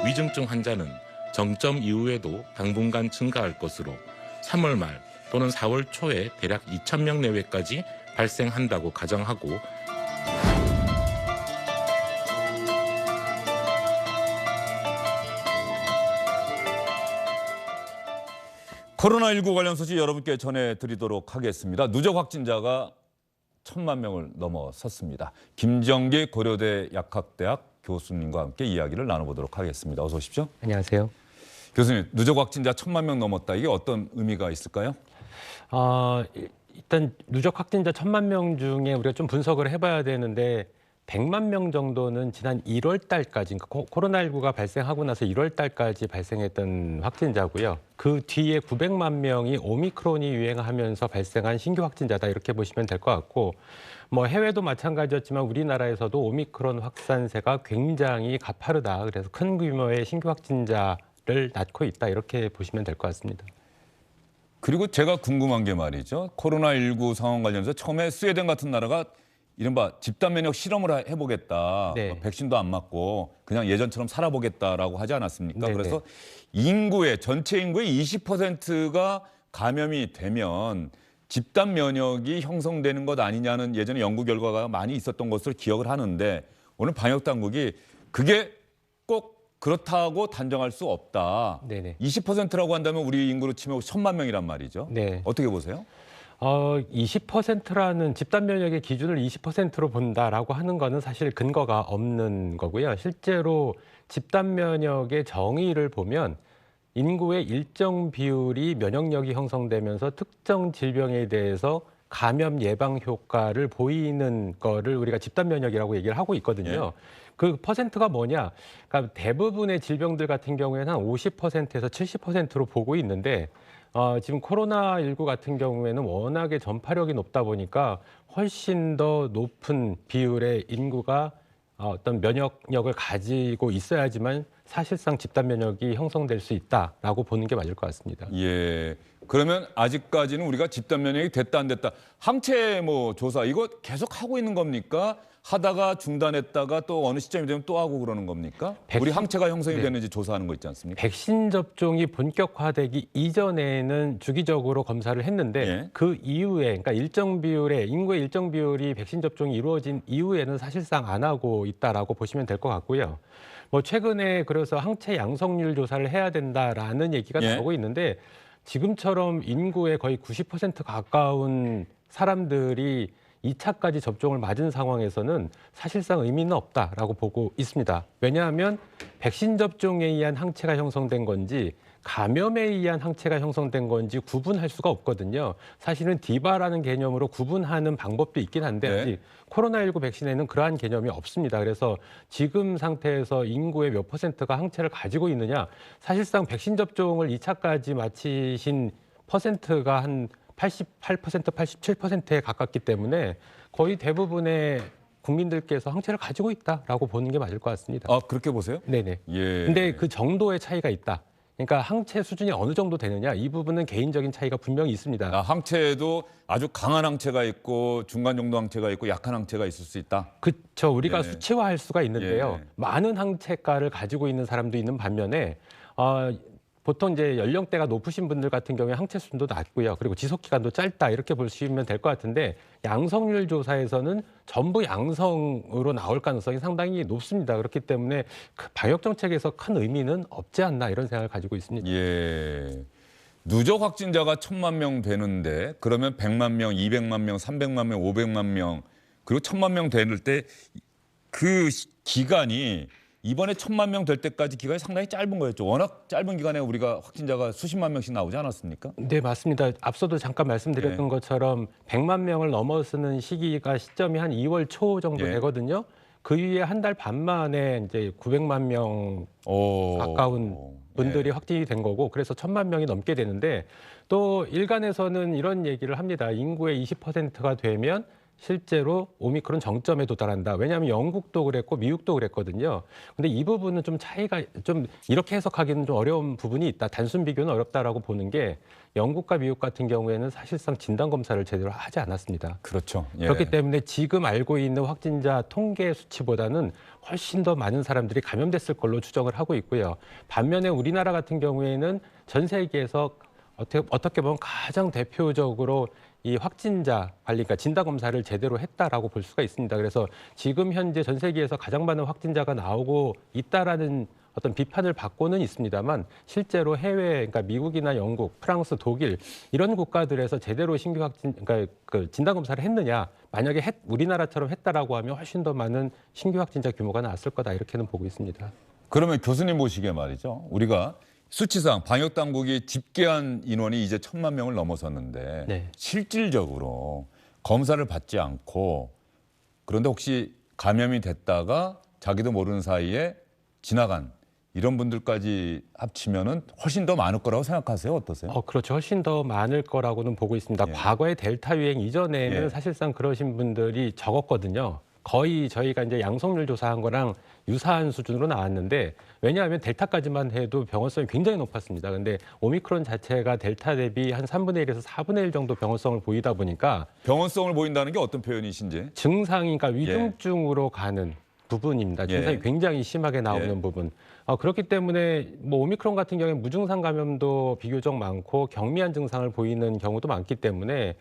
위중증 환자는 정점 이후에도 당분간 증가할 것으로 3월 말 또는 4월 초에 대략 2,000명 내외까지 발생한다고 가정하고 코로나19 관련 소식 여러분께 전해드리도록 하겠습니다. 누적 확진자가 1,000만 명을 넘어섰습니다. 김정기 고려대 약학대학 교수님과 함께 이야기를 나눠보도록 하겠습니다. 어서 오십시오. 안녕하세요. 교수님, 누적 확진자 1,000만 명 넘었다. 이게 어떤 의미가 있을까요? 일단 누적 확진자 1,000만 명 중에 우리가 좀 분석을 해봐야 되는데 100만 명 정도는 지난 1월 달까지, 그러니까 코로나19가 발생하고 나서 1월 달까지 발생했던 확진자고요. 그 뒤에 900만 명이 오미크론이 유행하면서 발생한 신규 확진자다 이렇게 보시면 될 것 같고, 뭐 해외도 마찬가지였지만 우리나라에서도 오미크론 확산세가 굉장히 가파르다. 그래서 큰 규모의 신규 확진자를 낳고 있다 이렇게 보시면 될 것 같습니다. 그리고 제가 궁금한 게 말이죠. 코로나19 상황 관련해서 처음에 스웨덴 같은 나라가 이른바 집단 면역 실험을 해보겠다. 네. 백신도 안 맞고 그냥 예전처럼 살아보겠다라고 하지 않았습니까? 네, 그래서 인구의 전체 인구의 20%가 감염이 되면 집단 면역이 형성되는 것 아니냐는 예전에 연구 결과가 많이 있었던 것으로 기억을 하는데 오늘 방역 당국이 그게 꼭 그렇다고 단정할 수 없다. 네네. 20%라고 한다면 우리 인구로 치면 1,000만 명이란 말이죠. 네. 어떻게 보세요? 20%라는 집단 면역의 기준을 20%로 본다라고 하는 거는 사실 근거가 없는 거고요. 실제로 집단 면역의 정의를 보면 인구의 일정 비율이 면역력이 형성되면서 특정 질병에 대해서 감염 예방 효과를 보이는 거를 우리가 집단 면역이라고 얘기를 하고 있거든요. 그 퍼센트가 뭐냐? 그러니까 대부분의 질병들 같은 경우에는 한 50%에서 70%로 보고 있는데 지금 코로나19 같은 경우에는 워낙에 전파력이 높다 보니까 훨씬 더 높은 비율의 인구가 어떤 면역력을 가지고 있어야지만 사실상 집단 면역이 형성될 수 있다라고 보는 게 맞을 것 같습니다. 예. 그러면 아직까지는 우리가 집단 면역이 됐다 안 됐다. 항체 뭐 조사 이거 계속 하고 있는 겁니까? 하다가 중단했다가 또 어느 시점이 되면 또 하고 그러는 겁니까? 우리 항체가 형성이 네. 되는지 조사하는 거 있지 않습니까? 백신 접종이 본격화되기 이전에는 주기적으로 검사를 했는데 예. 그 이후에, 그러니까 일정 비율의 인구의 일정 비율이 백신 접종이 이루어진 이후에는 사실상 안 하고 있다라고 보시면 될 것 같고요. 뭐 최근에 그래서 항체 양성률 조사를 해야 된다라는 얘기가 예. 나오고 있는데 지금처럼 인구의 거의 90% 가까운 사람들이 2차까지 접종을 맞은 상황에서는 사실상 의미는 없다라고 보고 있습니다. 왜냐하면 백신 접종에 의한 항체가 형성된 건지 감염에 의한 항체가 형성된 건지 구분할 수가 없거든요. 사실은 디바라는 개념으로 구분하는 방법도 있긴 한데 네. 아직 코로나19 백신에는 그러한 개념이 없습니다. 그래서 지금 상태에서 인구의 몇 퍼센트가 항체를 가지고 있느냐, 사실상 백신 접종을 2차까지 마치신 퍼센트가 한 88%, 87%에 가깝기 때문에 거의 대부분의 국민들께서 항체를 가지고 있다라고 보는 게 맞을 것 같습니다. 아, 그렇게 보세요? 네네. 예. 근데 그 정도의 차이가 있다. 그러니까 항체 수준이 어느 정도 되느냐, 이 부분은 개인적인 차이가 분명히 있습니다. 아, 항체도 아주 강한 항체가 있고 중간 정도 항체가 있고 약한 항체가 있을 수 있다. 그렇죠. 우리가 네. 수치화할 수가 있는데요. 예. 많은 항체가를 가지고 있는 사람도 있는 반면에 보통 이제 연령대가 높으신 분들 같은 경우에 항체 수준도 낮고요. 그리고 지속 기간도 짧다 이렇게 보시면 될 것 같은데 양성률 조사에서는 전부 양성으로 나올 가능성이 상당히 높습니다. 그렇기 때문에 방역 정책에서 큰 의미는 없지 않나 이런 생각을 가지고 있습니다. 예. 누적 확진자가 1,000만 명 되는데 그러면 100만 명, 200만 명, 300만 명, 500만 명 그리고 1,000만 명 되는 때 그 기간이 이번에 1,000만 명 될 때까지 기간이 상당히 짧은 거였죠. 워낙 짧은 기간에 우리가 확진자가 수십만 명씩 나오지 않았습니까? 네, 맞습니다. 앞서도 잠깐 말씀드렸던 것처럼 100만 명을 넘어서는 시점이 한 2월 초 정도 예. 되거든요. 그 이후에 한 달 반 만에 이제 900만 명 가까운 분들이 확진이 된 거고, 그래서 1,000만 명이 넘게 되는데 또 일간에서는 이런 얘기를 합니다. 인구의 20%가 되면 실제로 오미크론 정점에 도달한다. 왜냐하면 영국도 그랬고 미국도 그랬거든요. 근데 이 부분은 좀 차이가 좀 이렇게 해석하기는 좀 어려운 부분이 있다. 단순 비교는 어렵다라고 보는 게 영국과 미국 같은 경우에는 사실상 진단 검사를 제대로 하지 않았습니다. 그렇죠. 예. 그렇기 때문에 지금 알고 있는 확진자 통계 수치보다는 훨씬 더 많은 사람들이 감염됐을 걸로 추정을 하고 있고요. 반면에 우리나라 같은 경우에는 전 세계에서 어떻게 보면 가장 대표적으로 이 확진자 관리, 그러니까 진단 검사를 제대로 했다라고 볼 수가 있습니다. 그래서 지금 현재 전 세계에서 가장 많은 확진자가 나오고 있다라는 어떤 비판을 받고는 있습니다만 실제로 해외, 그러니까 미국이나 영국, 프랑스, 독일 이런 국가들에서 제대로 신규 확진, 그러니까 그 진단 검사를 했느냐? 만약에 우리나라처럼 했다라고 하면 훨씬 더 많은 신규 확진자 규모가 나왔을 거다 이렇게는 보고 있습니다. 그러면 교수님 보시기에 말이죠. 우리가 수치상 방역 당국이 집계한 인원이 이제 1,000만 명을 넘어섰는데 네. 실질적으로 검사를 받지 않고 그런데 혹시 감염이 됐다가 자기도 모르는 사이에 지나간 이런 분들까지 합치면은 훨씬 더 많을 거라고 생각하세요? 어떠세요? 그렇죠. 훨씬 더 많을 거라고는 보고 있습니다. 예. 과거의 델타 유행 이전에는 예. 사실상 그러신 분들이 적었거든요. 거의 저희가 이제 양성률 조사한 거랑 유사한 수준으로 나왔는데 왜냐하면 델타까지만 해도 병원성이 굉장히 높았습니다. 근데 오미크론 자체가 델타 대비 한 3분의 1에서 4분의 1 정도 병원성을 보이다 보니까 병원성을 보인다는 게 어떤 표현이신지? 증상이 그러니까 위중증으로 가는 부분입니다. 증상이 예. 굉장히 심하게 나오는 예. 부분. 그렇기 때문에 뭐 오미크론 같은 경우에 무증상 감염도 비교적 많고 경미한 증상을 보이는 경우도 많기 때문에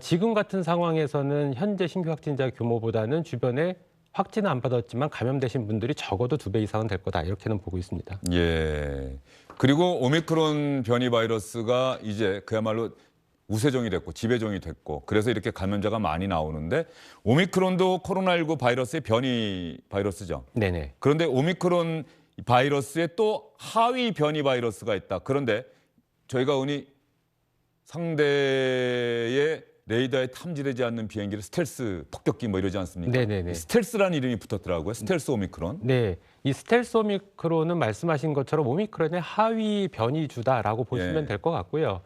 지금 같은 상황에서는 현재 신규 확진자 규모보다는 주변에 확진 안 받았지만 감염되신 분들이 적어도 2배 이상은 될 거다 이렇게는 보고 있습니다. 예. 그리고 오미크론 변이 바이러스가 이제 그야말로 우세종이 됐고 지배종이 됐고 그래서 이렇게 감염자가 많이 나오는데 오미크론도 코로나19 바이러스의 변이 바이러스죠. 네네. 그런데 오미크론 바이러스에 또 하위 변이 바이러스가 있다. 그런데 저희가 흔히 상대의 레이더에 탐지되지 않는 비행기를 스텔스 폭격기 뭐 이러지 않습니까? 네네네. 스텔스라는 이름이 붙었더라고요. 스텔스 오미크론. 네, 이 스텔스 오미크론은 말씀하신 것처럼 오미크론의 하위 변이주다라고 보시면 예. 될 것 같고요.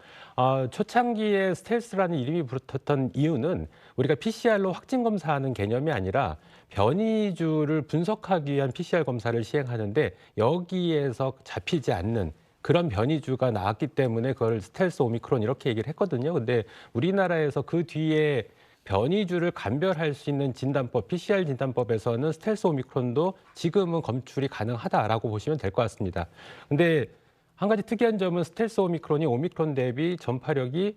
초창기에 스텔스라는 이름이 붙었던 이유는 우리가 PCR로 확진 검사하는 개념이 아니라 변이주를 분석하기 위한 PCR 검사를 시행하는데 여기에서 잡히지 않는 그런 변이주가 나왔기 때문에 그걸 스텔스 오미크론 이렇게 얘기를 했거든요. 근데 우리나라에서 그 뒤에 변이주를 감별할 수 있는 진단법, PCR 진단법에서는 스텔스 오미크론도 지금은 검출이 가능하다라고 보시면 될 것 같습니다. 근데 한 가지 특이한 점은 스텔스 오미크론이 오미크론 대비 전파력이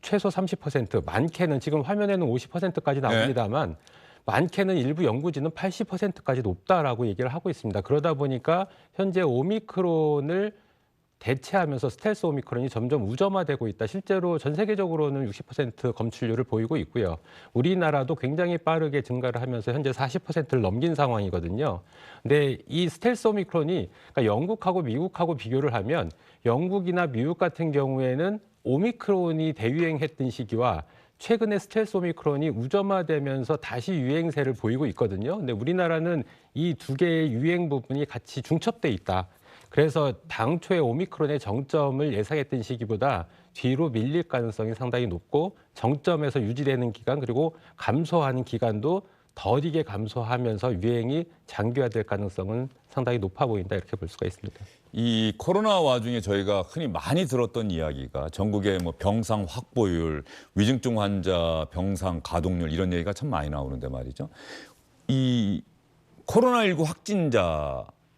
최소 30%, 많게는 지금 화면에는 50%까지 나옵니다만 많게는 일부 연구진은 80%까지 높다라고 얘기를 하고 있습니다. 그러다 보니까 현재 오미크론을 대체하면서 스텔스 오미크론이 점점 우점화되고 있다. 실제로 전 세계적으로는 60% 검출률을 보이고 있고요. 우리나라도 굉장히 빠르게 증가를 하면서 현재 40%를 넘긴 상황이거든요. 근데 이 스텔스 오미크론이 그러니까 영국하고 미국하고 비교를 하면 영국이나 미국 같은 경우에는 오미크론이 대유행했던 시기와 최근에 스텔스 오미크론이 우점화되면서 다시 유행세를 보이고 있거든요. 근데 우리나라는 이 두 개의 유행 부분이 같이 중첩돼 있다. 그래서 당초에 오미크론의 정점을 예상했던 시기보다 뒤로 밀릴 가능성이 상당히 높고 정점에서 유지되는 기간 그리고 감소하는 기간도 더디게 감소하면서 유행이 장기화될 가능성은 상당히 높아 보인다 이렇게 볼 수가 있습니다. 이 코로나 와중에 저희가 흔히 많이 들었던 이야기가 전국의 뭐 병상 확보율, 위중증 환자 병상 가동률 이런 얘기가 참 많이 나오는데 말이죠. 이 코로나19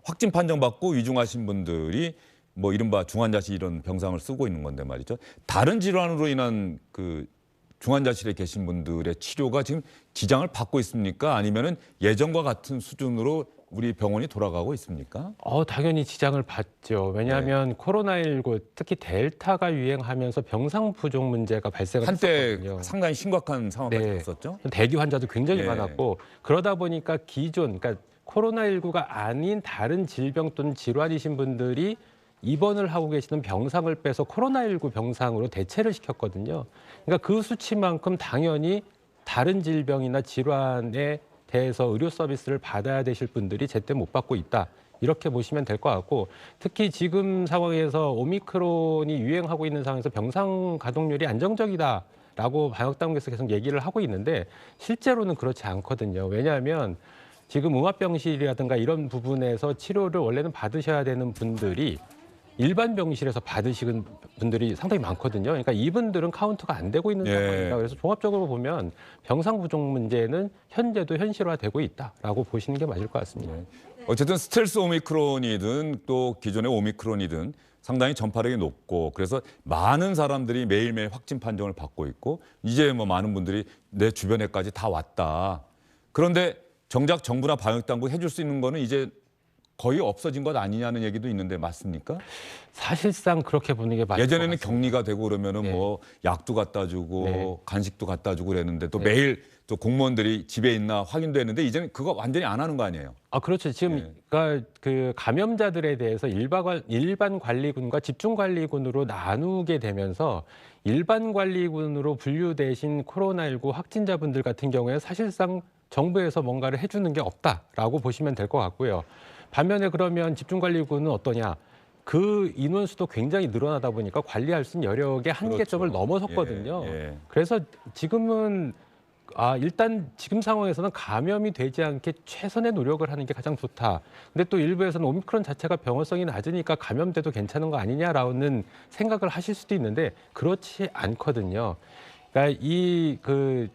확진 판정받고 위중하신 분들이 뭐 이른바 중환자실 이런 병상을 쓰고 있는 건데 말이죠. 다른 질환으로 인한 그 중환자실에 계신 분들의 치료가 지금 지장을 받고 있습니까? 아니면은 예전과 같은 수준으로 우리 병원이 돌아가고 있습니까? 당연히 지장을 받죠. 왜냐하면 코로나19 특히 델타가 유행하면서 병상 부족 문제가 발생을 한때 했었거든요. 상당히 심각한 상황까지 네. 갔었죠. 대기 환자도 굉장히 예. 많았고 그러다 보니까 그러니까 코로나19가 아닌 다른 질병 또는 질환이신 분들이 입원을 하고 계시는 병상을 빼서 코로나19 병상으로 대체를 시켰거든요. 그러니까 그 수치만큼 당연히 다른 질병이나 질환에 대해서 의료 서비스를 받아야 되실 분들이 제때 못 받고 있다. 이렇게 보시면 될 것 같고 특히 지금 상황에서 오미크론이 유행하고 있는 상황에서 병상 가동률이 안정적이다. 된다라고 방역당국에서 계속 얘기를 하고 있는데 실제로는 그렇지 않거든요. 왜냐하면 지금 음압병실이라든가 이런 부분에서 치료를 원래는 받으셔야 되는 분들이 일반 병실에서 받으시는 분들이 상당히 많거든요. 그러니까 이분들은 카운트가 안 되고 있는 예. 상황입니다. 그래서 종합적으로 보면 병상 부족 문제는 현재도 현실화되고 있다라고 보시는 게 맞을 것 같습니다. 어쨌든 스텔스 오미크론이든 또 기존의 오미크론이든 상당히 전파력이 높고 그래서 많은 사람들이 매일매일 확진 판정을 받고 있고 이제 뭐 많은 분들이 내 주변에까지 다 왔다. 그런데 정작 정부나 방역당국이 해줄 수 있는 거는 이제 거의 없어진 것 아니냐는 얘기도 있는데 맞습니까? 사실상 그렇게 보는 게 맞을 예전에는 것 같습니다. 격리가 되고 그러면은 네. 뭐 약도 갖다 주고 네. 간식도 갖다 주고 그랬는데 또 네. 매일 또 공무원들이 집에 있나 확인도 했는데 이제는 그거 완전히 안 하는 거 아니에요? 아, 그렇죠. 지금 네. 그러니까 그 감염자들에 대해서 일반 관리군과 집중 관리군으로 나누게 되면서 일반 관리군으로 분류되신 코로나19 확진자분들 같은 경우에 사실상 정부에서 뭔가를 해주는 게 없다라고 보시면 될 것 같고요. 반면에 그러면 집중 관리군은 어떠냐? 그 인원수도 굉장히 늘어나다 보니까 관리할 수 있는 여력의 한계점을 그렇죠. 넘어섰거든요. 예. 그래서 지금은 일단 지금 상황에서는 감염이 되지 않게 최선의 노력을 하는 게 가장 좋다. 근데 또 일부에서는 오미크론 자체가 병원성이 낮으니까 감염돼도 괜찮은 거 아니냐라는 생각을 하실 수도 있는데 그렇지 않거든요. 그러니까 이 그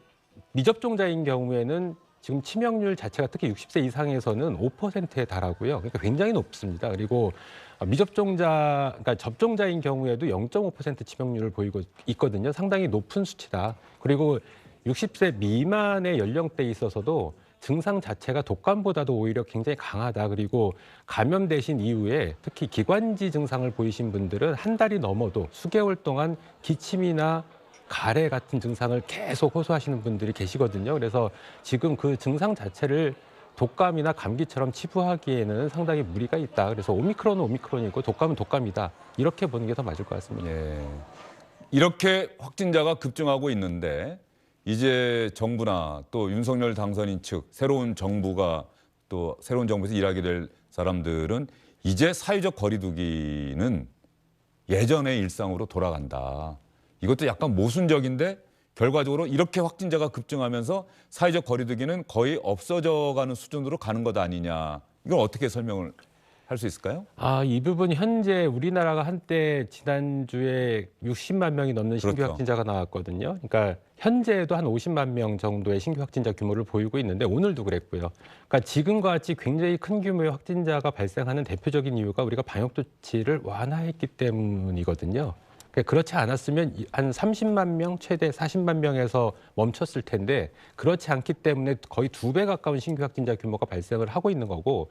미접종자인 경우에는 지금 치명률 자체가 특히 60세 이상에서는 5%에 달하고요. 그러니까 굉장히 높습니다. 그리고 그러니까 접종자인 경우에도 0.5% 치명률을 보이고 있거든요. 상당히 높은 수치다. 그리고 60세 미만의 연령대에 있어서도 증상 자체가 독감보다도 오히려 굉장히 강하다. 그리고 감염되신 이후에 특히 기관지 증상을 보이신 분들은 한 달이 넘어도 수개월 동안 기침이나 가래 같은 증상을 계속 호소하시는 분들이 계시거든요. 그래서 지금 그 증상 자체를 독감이나 감기처럼 치부하기에는 상당히 무리가 있다. 그래서 오미크론은 오미크론이고 독감은 독감이다. 이렇게 보는 게 더 맞을 것 같습니다. 예. 이렇게 확진자가 급증하고 있는데 이제 정부나 또 윤석열 당선인 측 새로운 정부가 또 새로운 정부에서 일하게 될 사람들은 이제 사회적 거리두기는 예전의 일상으로 돌아간다. 이것도 약간 모순적인데 결과적으로 이렇게 확진자가 급증하면서 사회적 거리두기는 거의 없어져가는 수준으로 가는 것 아니냐. 이걸 어떻게 설명을 할 수 있을까요? 이 부분 현재 우리나라가 한때 지난주에 60만 명이 넘는 신규 그렇죠. 확진자가 나왔거든요. 그러니까 현재도 한 50만 명 정도의 신규 확진자 규모를 보이고 있는데 오늘도 그랬고요. 그러니까 지금과 같이 굉장히 큰 규모의 확진자가 발생하는 대표적인 이유가 우리가 방역 조치를 완화했기 때문이거든요. 그렇지 않았으면 한 30만 명, 최대 40만 명에서 멈췄을 텐데 그렇지 않기 때문에 거의 2배 가까운 신규 확진자 규모가 발생을 하고 있는 거고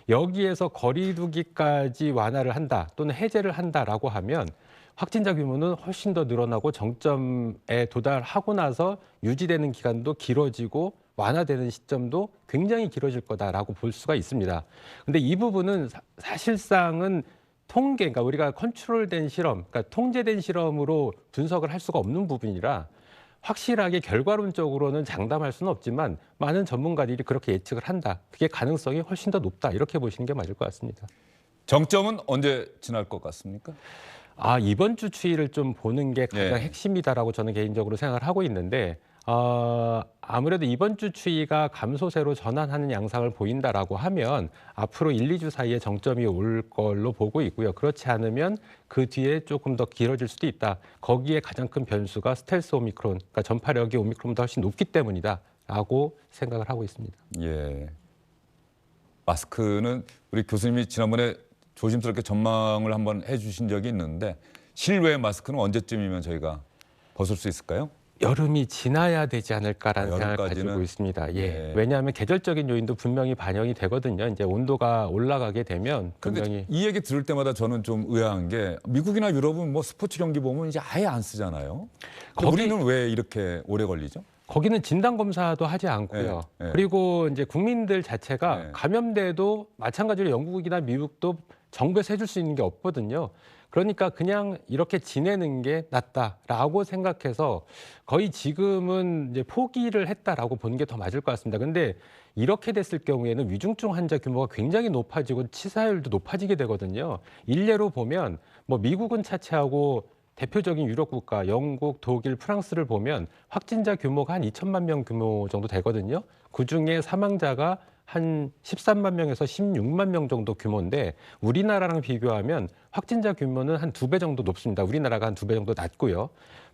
여기에서 거리두기까지 완화를 한다 또는 해제를 한다라고 하면 확진자 규모는 훨씬 더 늘어나고 정점에 도달하고 나서 유지되는 기간도 길어지고 완화되는 시점도 굉장히 길어질 거다라고 볼 수가 있습니다. 근데 이 부분은 사실상은 그러니까 우리가 컨트롤된 실험, 그러니까 통제된 실험으로 분석을 할 수가 없는 부분이라 확실하게 결과론적으로는 장담할 수는 없지만 많은 전문가들이 그렇게 예측을 한다. 그게 가능성이 훨씬 더 높다. 이렇게 보시는 게 맞을 것 같습니다. 정점은 언제 지날 것 같습니까? 이번 주 추이를 좀 보는 게 가장 네. 핵심이다라고 저는 개인적으로 생각을 하고 있는데 아무래도 이번 주 추이가 감소세로 전환하는 양상을 보인다라고 하면 앞으로 1, 2주 사이에 정점이 올 걸로 보고 있고요. 그렇지 않으면 그 뒤에 조금 더 길어질 수도 있다. 거기에 가장 큰 변수가 스텔스 오미크론, 그러니까 전파력이 오미크론보다 훨씬 높기 때문이다라고 생각을 하고 있습니다. 예. 마스크는 우리 교수님이 지난번에 조심스럽게 전망을 한번 해주신 적이 있는데 실외 마스크는 언제쯤이면 저희가 벗을 수 있을까요? 여름이 지나야 되지 않을까라는 생각을 여름까지는? 가지고 있습니다. 예. 왜냐하면 계절적인 요인도 분명히 반영이 되거든요. 이제 온도가 올라가게 되면 그런데 분명히 이 얘기 들을 때마다 저는 좀 의아한 게 미국이나 유럽은 뭐 스포츠 경기 보면 이제 아예 안 쓰잖아요. 우리는 왜 이렇게 오래 걸리죠? 거기는 진단 검사도 하지 않고요. 예, 예. 그리고 이제 국민들 자체가 예. 감염돼도 마찬가지로 영국이나 미국도 정부에서 해줄 수 있는 게 없거든요. 그러니까 그냥 이렇게 지내는 게 낫다라고 생각해서 거의 지금은 이제 포기를 했다라고 보는 게 더 맞을 것 같습니다. 근데 이렇게 됐을 경우에는 위중증 환자 규모가 굉장히 높아지고 치사율도 높아지게 되거든요. 일례로 보면 뭐 미국은 차치하고 대표적인 유럽 국가 영국, 독일, 프랑스를 보면 확진자 규모가 한 2천만 명 규모 정도 되거든요. 그중에 사망자가 한 13만 명에서 16만 명 정도 규모인데 우리나라랑 비교하면 확진자 규모는 한 2배 정도 높습니다. 우리나라가 한 2배 정도 낮고요.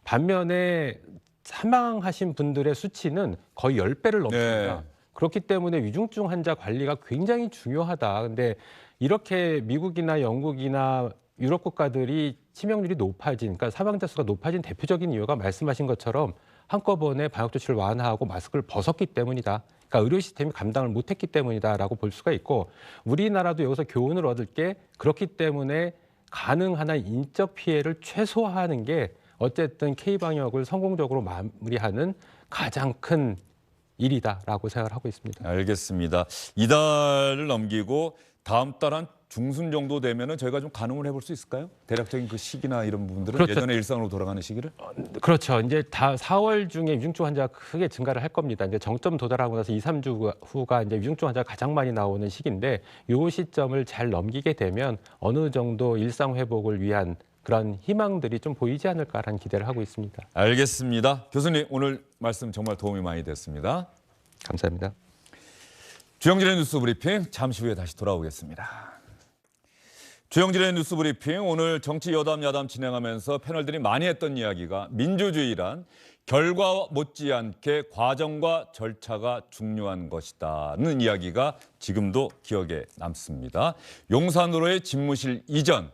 반면에 사망하신 분들의 수치는 거의 10배를 넘습니다. 네. 그렇기 때문에 위중증 환자 관리가 굉장히 중요하다. 근데 이렇게 미국이나 영국이나 유럽 국가들이 치명률이 높아진, 그러니까 사망자 수가 높아진 대표적인 이유가 말씀하신 것처럼 한꺼번에 방역 조치를 완화하고 마스크를 벗었기 때문이다. 그러니까 의료 시스템이 감당을 못했기 때문이다라고 볼 수가 있고 우리나라도 여기서 교훈을 얻을 게 그렇기 때문에 가능한 한 인적 피해를 최소화하는 게 어쨌든 K방역을 성공적으로 마무리하는 가장 큰 일이다라고 생각을 하고 있습니다. 알겠습니다. 이달을 넘기고 다음 달 한 중순 정도 되면은 저희가 좀 가늠을 해볼 수 있을까요? 대략적인 그 시기나 이런 부분들은 그렇죠. 예전의 일상으로 돌아가는 시기를? 그렇죠. 이제 다 4월 중에 위중증 환자가 크게 증가를 할 겁니다. 이제 정점 도달하고 나서 2, 3주 후가 이제 위중증 환자가 가장 많이 나오는 시기인데 이 시점을 잘 넘기게 되면 어느 정도 일상 회복을 위한 그런 희망들이 좀 보이지 않을까라는 기대를 하고 있습니다. 알겠습니다. 교수님 오늘 말씀 정말 도움이 많이 됐습니다. 감사합니다. 주영진의 뉴스 브리핑 잠시 후에 다시 돌아오겠습니다. 주영진의 뉴스 브리핑 오늘 정치 여담 야담 진행하면서 패널들이 많이 했던 이야기가 민주주의란 결과 못지않게 과정과 절차가 중요한 것이다는 이야기가 지금도 기억에 남습니다. 용산으로의 집무실 이전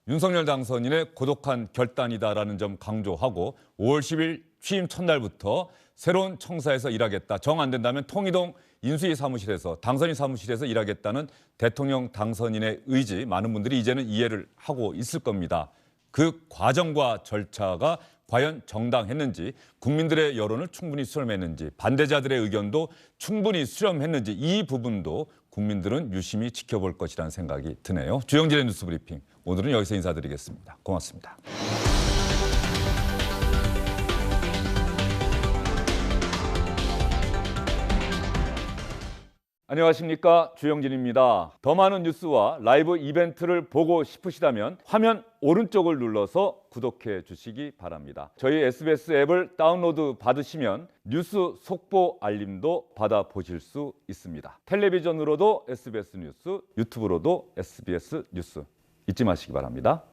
윤석열 당선인의 고독한 결단이다라는 점 강조하고 5월 10일 취임 첫날부터 새로운 청사에서 일하겠다. 정 안 된다면 통이동 인수위 사무실에서 당선인 사무실에서 일하겠다는 대통령 당선인의 의지 많은 분들이 이제는 이해를 하고 있을 겁니다. 그 과정과 절차가 과연 정당했는지 국민들의 여론을 충분히 수렴했는지 반대자들의 의견도 충분히 수렴했는지 이 부분도 국민들은 유심히 지켜볼 것이라는 생각이 드네요. 주영진의 뉴스 브리핑 오늘은 여기서 인사드리겠습니다. 고맙습니다. 안녕하십니까, 주영진입니다. 더 많은 뉴스와 라이브 이벤트를 보고 싶으시다면 화면 오른쪽을 눌러서 구독해 주시기 바랍니다. 저희 SBS 앱을 다운로드 받으시면 뉴스 속보 알림도 받아보실 수 있습니다. 텔레비전으로도 SBS 뉴스, 유튜브로도 SBS 뉴스 잊지 마시기 바랍니다.